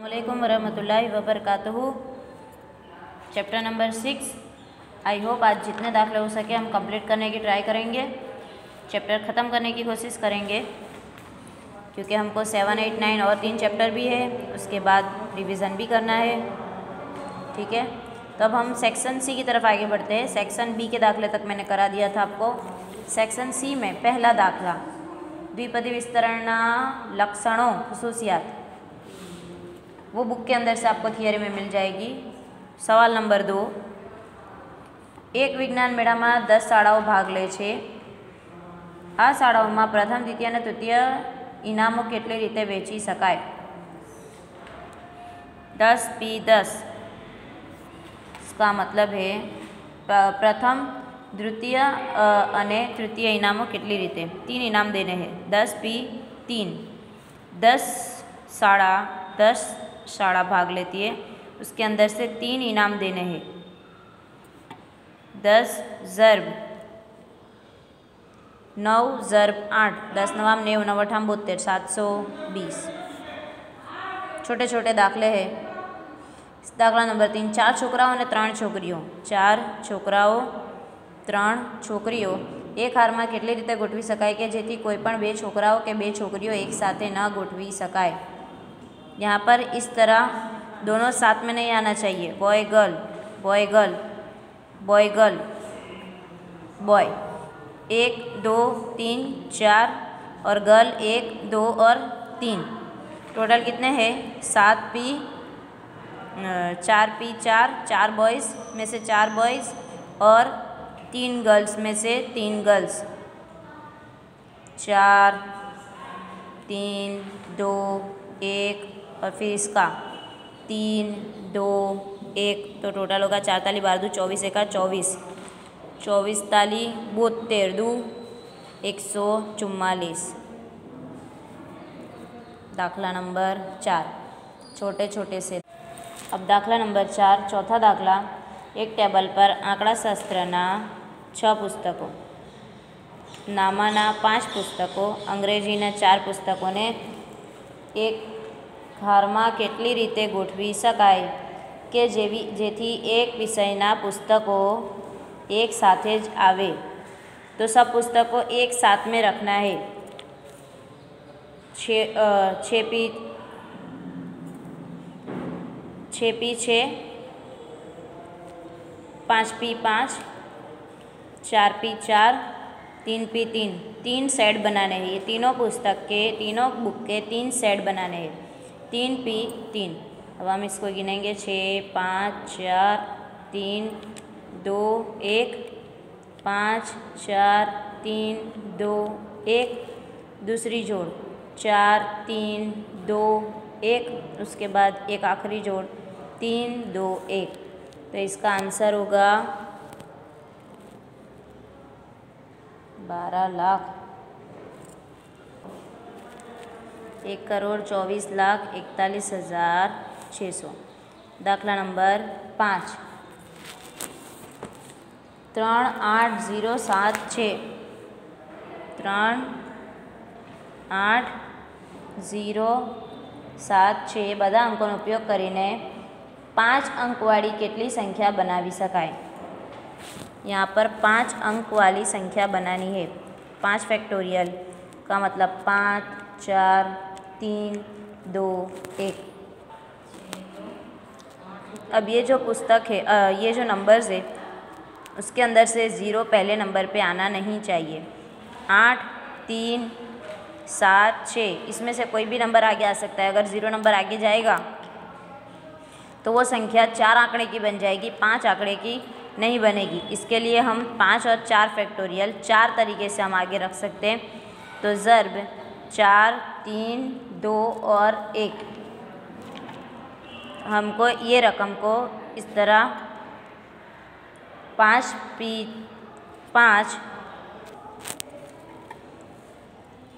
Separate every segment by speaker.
Speaker 1: अस्सलामुअलैकुम वरहमतुल्लाहि वबरकातुहू। Chapter number 6। आई होप आज जितने दाखले हो सके हम कंप्लीट करने की ट्राई करेंगे, चैप्टर ख़त्म करने की कोशिश करेंगे, क्योंकि हमको 7, 8, 9 और 3 चैप्टर भी है, उसके बाद रिवीजन भी करना है। ठीक है, तो अब हम सेक्शन सी की तरफ आगे बढ़ते हैं। सेक्शन बी के दाखले तक मैंने करा दिया था आपको। सेक्शन सी में पहला दाखला द्विपदी विस्तरणना लक्षणों खुसूसियात, वो बुक के अंदर से आपको थियरी में मिल जाएगी। सवाल नंबर 2, एक विज्ञान मेला में 10 शाળાઓ भाग ले छे। आ शाળાઓ में प्रथम द्वितीय और तृतीय इनामों केटली रीते वेची शकाय? 10P10। इसका मतलब है प्रथम द्वितीय अने तृतीय इनामों केटली रीते 3 इनाम देने हैं। 10P3। 10 शाળા 10 शाળા भाग लेती है, उसके अंदर से 3 इनाम देने हैं। 10 ज़र्ब 9 ज़र्ब 8, 10 9 9 9 8 72, 720। छोटे छोटे दाखले हैं। दाखला नंबर 3, 4 છોકરાઓ અને 3 છોકરીઓ। 4 છોકરાઓ 3 છોકરીઓ एक हार में केटली रीते गोठवी शकाय के जेथी कोईपण 2 છોકરાઓ के 2 છોકરીઓ एक साथ न गोठवी शकाय? यहाँ पर इस तरह दोनों साथ में नहीं आना चाहिए। Boy girl boy girl boy girl boy, 1 2 3 4 और गर्ल 1 2 और 3। टोटल कितने हैं? 7P 4P4, 4 बॉयज़ में से 4 बॉयज़ और 3 गर्ल्स में से 3 गर्ल्स। 4 3 2 1 और फिर इसका 3 2 1, तो टोटल होगा 4 ताली 12 दूँ 24, 1 24, 24 ताली 72 दूँ 144। दाखला नंबर 4 छोटे छोटे से। अब दाखला नंबर 4 चौथा दाखला, एक टेबल पर आंकड़ा शास्त्रना 6 पुस्तकों, नामाना 5 पुस्तकों, अंग्रेजीना 4 पुस्तकों ने एक हाરમાં કેટલી રીતે ગોઠવી શકાય કે જેથી એક વિષયના પુસ્તકો एक साथे ज आवे? तो सब पुस्तकों एक साथ में रखना है। 6P6, 5P5, 4P4, 3P3, 3 set बनाने हैं। ये तीनों पुस्तक के, तीनों बुक के 3 सेट बनाने हैं। 3P3। अब हम इसको गिनेंगे 6 5 4 3 2 1, 5 4 3 2 1, दूसरी जोड़ 4 3 2 1, उसके बाद एक आखिरी जोड़ 3 2 1। तो इसका आंसर होगा 12,00,000, 1,24,41,600। दाखला नंबर 5, 38076, 38076 બધા અંકોનો ઉપયોગ કરીને 5 અંકવાળી કેટલી સંખ્યા બનાવી શકાય? यहाँ पर 5 अंक वाली संख्या बनानी है। 5 फैक्टोरियल का मतलब 5 4 3 2 1। अब ये जो पुस्तक है, ये जो नंबर्स है, उसके अंदर से 0 पहले नंबर पे आना नहीं चाहिए। 8 3 7 6, इसमें से कोई भी नंबर आगे आ सकता है। अगर 0 नंबर आगे जाएगा तो वो संख्या 4 आंकड़े की बन जाएगी, 5 आंकड़े की नहीं बनेगी। इसके लिए हम 5 और 4 फैक्टोरियल 4 तरीके से हम आगे रख सकते हैं। तो ज़र्ब 4 3 2 और 1, हमको ये रकम को इस तरह 5P5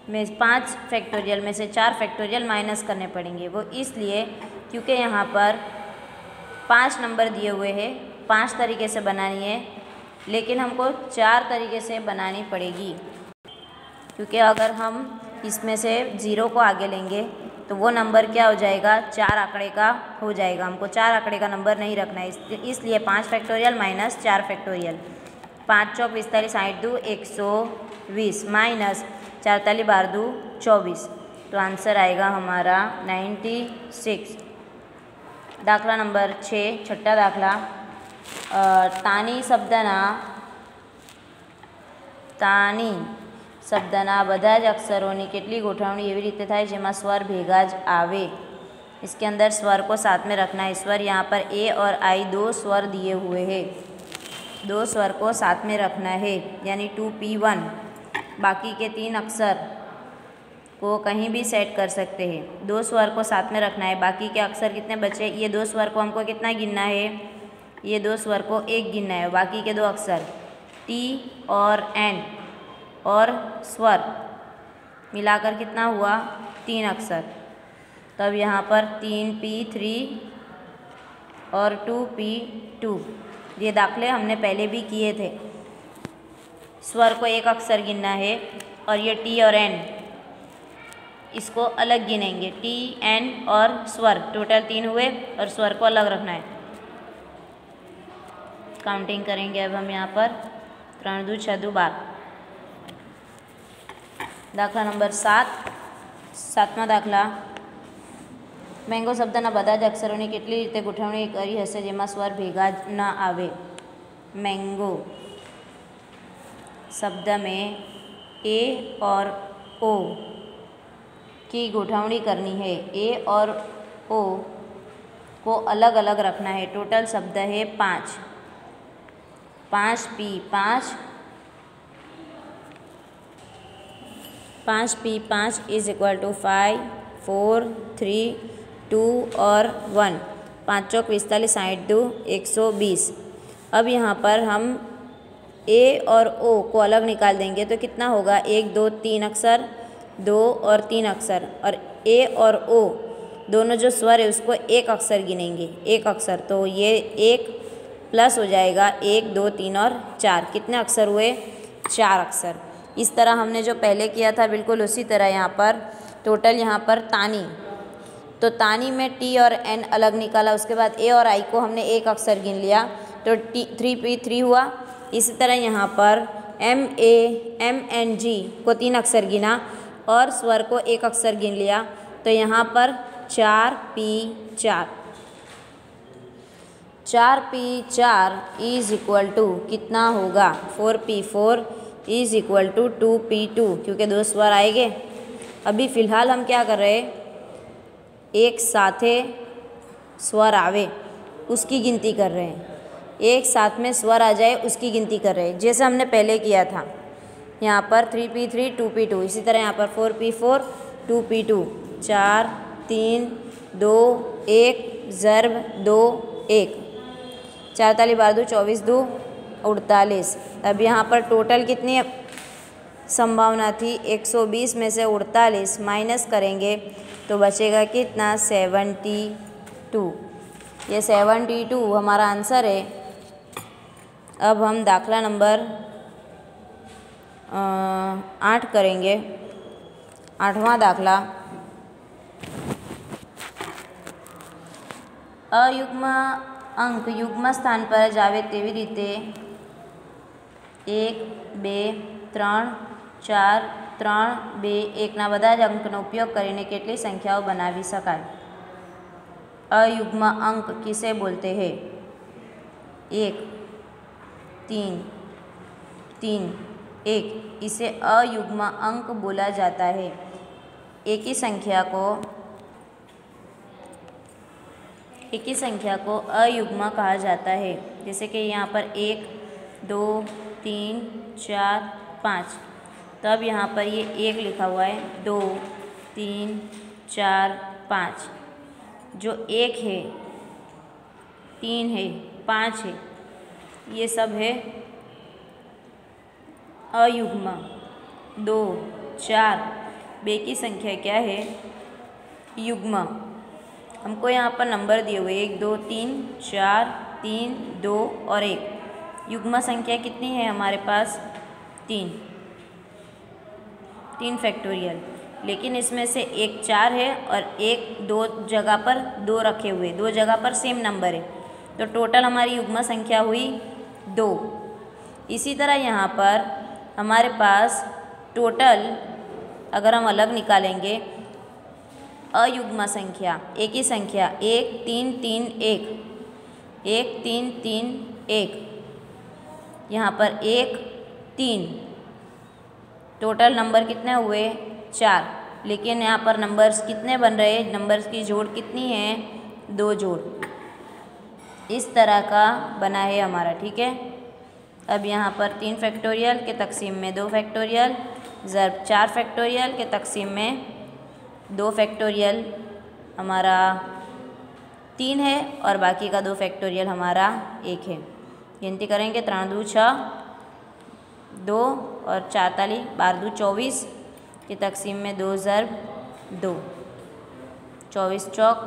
Speaker 1: में 5 फैक्टोरियल में से 4 फैक्टोरियल माइनस करने पड़ेंगे। वो इसलिए क्योंकि यहाँ पर 5 नंबर दिए हुए हैं, 5 तरीके से बनानी है, लेकिन हमको 4 तरीके से बनानी पड़ेगी। क्योंकि अगर हम इसमें से 0 को आगे लेंगे तो वो नंबर क्या हो जाएगा, 4 आंकड़े का हो जाएगा। हमको 4 आंकड़े का नंबर नहीं रखना है, इसलिए 5 फैक्टोरियल माइनस 4 फैक्टोरियल। 5 चौक 45, 60 दू 120 माइनस 4 ताली 12 दू 24, तो आंसर आएगा हमारा 96। दाखला नंबर 6, छठा दाखला। તાની શબ્દના બધા જ અક્ષરોની કેટલી ગોઠવણી એવી રીતે થાય જેમાં સ્વર ભેગા જ આવે। इसके अंदर स्वर को साथ में रखना है। स्वर यहाँ पर ए और आई 2 स्वर दिए हुए हैं, 2 स्वर को साथ में रखना है, यानी 2P1। बाकी के 3 अक्षर को कहीं भी सेट कर सकते हैं। 2 स्वर को साथ में रखना है। बाकी के अक्षर कितने बचे, ये 2 स्वर को हमको कितना गिनना है, ये 2 स्वर को 1 गिनना है। बाकी के 2 अक्षर टी और एन और स्वर मिलाकर कितना हुआ, 3 अक्षर। तब यहाँ पर 3P3 और 2P2, ये दाखले हमने पहले भी किए थे। स्वर को 1 अक्षर गिनना है और ये टी और एन इसको अलग गिनेंगे। टी एन और स्वर टोटल 3 हुए और स्वर को अलग रखना है। काउंटिंग करेंगे अब हम यहाँ पर 3 दू 6 दू 12। दाखला नंबर 7, 7મા દાખલા। મેંગો શબ્દના બધા જ અક્ષરોની કેટલી રીતે ગોઠવણી કરી હશે જેમાં સ્વર ભેગા જ ન આવે। મેંગો शब्द में ए और ओ की गोठवणी करनी है। ए और ओ को अलग अलग रखना है। टोटल शब्द है 5। 5P5 इज इक्वल टू 5 4 3 2 और 1। 5 चौक 45, 60 दू 120। अब यहाँ पर हम ए और ओ को अलग निकाल देंगे तो कितना होगा, 1 2 3 अक्षर, 2 और 3 अक्षर, और ए और ओ दोनों जो स्वर है उसको 1 अक्षर गिनेंगे, 1 अक्षर। तो ये 1 प्लस हो जाएगा 1 2 3 और 4, कितने अक्षर हुए, 4 अक्षर। इस तरह हमने जो पहले किया था बिल्कुल उसी तरह यहाँ पर टोटल यहाँ पर तानी, तो तानी में टी और एन अलग निकाला, उसके बाद ए और आई को हमने 1 अक्षर गिन लिया तो 3P3 हुआ। इसी तरह यहाँ पर MAMNG को 3 अक्षर गिना और स्वर को 1 अक्षर गिन लिया तो यहाँ पर 4P4। 4P4 is equal to कितना होगा, 4P4 is equal to 2P2, क्योंकि 2 स्वर आएंगे। अभी फ़िलहाल हम क्या कर रहे हैं, एक साथे स्वर आवे उसकी गिनती कर रहे हैं, एक साथ में स्वर आ जाए उसकी गिनती कर रहे हैं, जैसे हमने पहले किया था। यहाँ पर 3P3 2P2, इसी तरह यहाँ पर 4P4 2P2। 4 3 2 1 ज़र्ब 2 1, 4 ताली 12 दू 24 दू 48। अब यहाँ पर टोटल कितनी संभावना थी, 120 में से 48 माइनस करेंगे तो बचेगा कितना, 72। ये 72 हमारा आंसर है। अब हम दाखला नंबर 8 करेंगे। 8वां दाखला। अयुग्म अंक युग्म स्थान पर जावे तेवी रीते 1 2 3 4 3 2 1 ના બધા જ અંકનો ઉપયોગ કરીને કેટલી સંખ્યાઓ બનાવી શકાય। अयुग्म अंक किसे बोलते हैं, 1 3 3 1, इसे अयुग्म अंक बोला जाता है। एक ही संख्या को अयुग्म कहा जाता है। जैसे कि यहाँ पर 1 2 3 4 5, तो अब यहाँ पर ये 1 लिखा हुआ है, 2 3 4 5, जो 1 है 3 है 5 है, ये सब है अयुग्म। 2 4 2 की संख्या क्या है, युग्म। हमको यहाँ पर नंबर दिए हुए 1 2 3 4 3 2 और 1। युग्म संख्या कितनी है हमारे पास, 3 फैक्टोरियल। लेकिन इसमें से एक 4 है और एक 2 जगह पर 2 रखे हुए, 2 जगह पर सेम नंबर है, तो टोटल हमारी युग्म संख्या हुई 2। इसी तरह यहाँ पर हमारे पास टोटल अगर हम अलग निकालेंगे अयुग्म संख्या, एक ही संख्या 1 3 3 1, 1 3 3 1, यहाँ पर 1 3, टोटल नंबर कितने हुए 4, लेकिन यहाँ पर नंबर्स कितने बन रहे हैं, नंबर्स की जोड़ कितनी है 2 जोड़, इस तरह का बना है हमारा। ठीक है, अब यहाँ पर 3 फैक्टोरियल के तकसीम में 2 फैक्टोरियल ज़र्ब 4 फैक्टोरियल के तकसीम में 2 फैक्टोरियल हमारा 3 है और बाकी का 2 फैक्टोरियल हमारा 1 है। गिनती करेंगे 3 दूँ 6, 2 और 4 ताली 12 दूँ 24 की तकसीम में 2 ज़र्ब 2, 24 चौक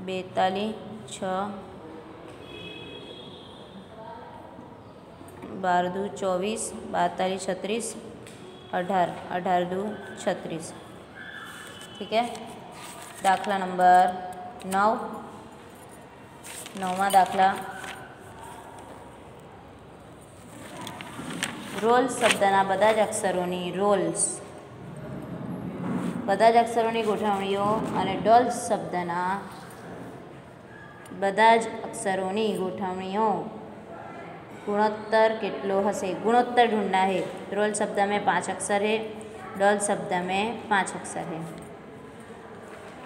Speaker 1: 42 6, 12 दूँ 24, 42 36, 18, 18 दूँ 36। ठीक है, दाखला नंबर 9, 9वां दाखला। રોલ્સ શબ્દના બધા જ અક્ષરોની રોલ્સ, બધા જ અક્ષરોની ગોઠવણીઓ અને ડોલ્સ શબ્દના બધા જ અક્ષરોની ગોઠવણીઓ गुणोत्तर कितलो हसे, गुणोत्तर ढूंढना है। रोल शब्द में 5 अक्षर है, डॉल शब्द में 5 अक्षर है।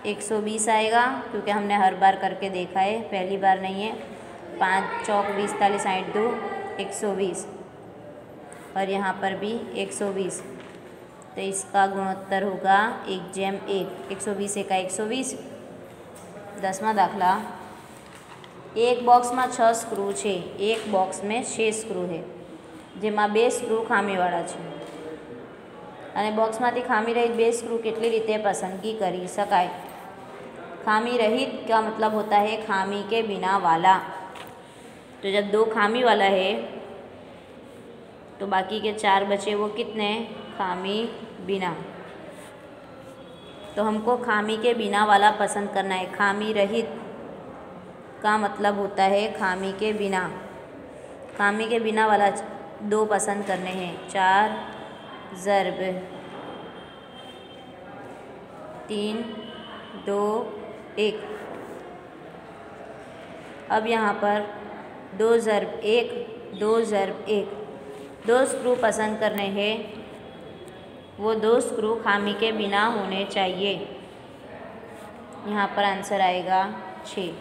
Speaker 1: 120 आएगा क्योंकि हमने हर बार करके देखा है, पहली बार नहीं है। 5 चौक 20 40 60 2 120 और यहाँ पर भी 120, तो इसका गुणोत्तर होगा 1/1, 120 का 120। 10वां दाखला। एक बॉक्स में 6 स्क्रू है, एक बॉक्स में 6 स्क्रू है, जेमा 2 स्क्रू खामीवाळा है અને બોક્સમાંથી ખામી રહિત 2 स्क्रू કેટલી રીતે પસંદગી કરી શકાય। खामी रहित का मतलब होता है खामी के बिना वाला, तो जब 2 खामी वाला है तो बाकी के 4 बचे वो कितने खामी बिना, तो हमको खामी के बिना वाला पसंद करना है। खामी रहित का मतलब होता है खामी के बिना, खामी के बिना वाला 2 पसंद करने हैं। 4 ज़र्ब 3 2 1। अब यहाँ पर 2 ज़र्ब 1 2 ज़र्ब 1, 2 स्क्रू पसंद करने हैं, वो 2 स्क्रू खामी के बिना होने चाहिए। यहाँ पर आंसर आएगा 6।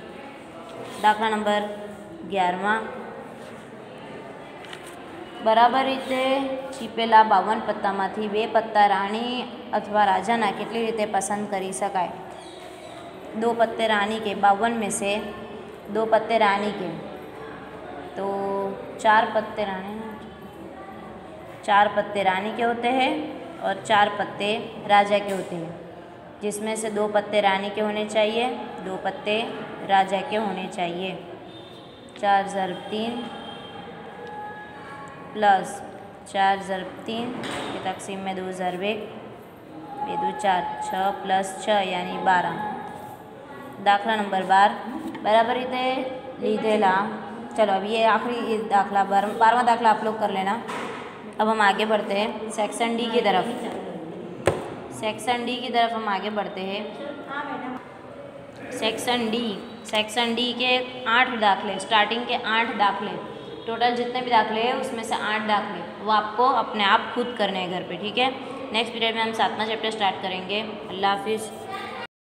Speaker 1: दाखला नंबर 11वां। बराबर रीते छीपेला 52 पत्तामांथी 2 पत्ता राणी अथवा राजाना केटली रीते पसंद करी शकाय। 2 पत्ते रानी के, 52 में से 2 पत्ते रानी के, तो 4 पत्ते रानी, 4 पत्ते रानी के होते हैं और 4 पत्ते राजा के होते हैं, जिसमें से 2 पत्ते रानी के होने चाहिए, 2 पत्ते राजा के होने चाहिए। 4 ज़र्ब 3 प्लस 4 ज़र्ब 3 की तकसीम में 2 ज़र्ब 1, 2 2 4, 6 प्लस 6 यानी 12। दाखला नंबर 12। बराबर रीते लीधेला। चलो अब ये आखिरी दाखला 12वां दाखला आप लोग कर लेना। अब हम आगे बढ़ते हैं सेक्शन डी की तरफ। सेक्शन डी की तरफ हम आगे बढ़ते हैं। सेक्शन डी के 8 दाखले, स्टार्टिंग के 8 दाखले, टोटल जितने भी दाखले हैं उसमें से 8 दाखले वो आपको अपने आप खुद करने हैं घर पे। ठीक है, नेक्स्ट पीरियड में हम 7वां चैप्टर स्टार्ट करेंगे। अल्लाह हाफिज़।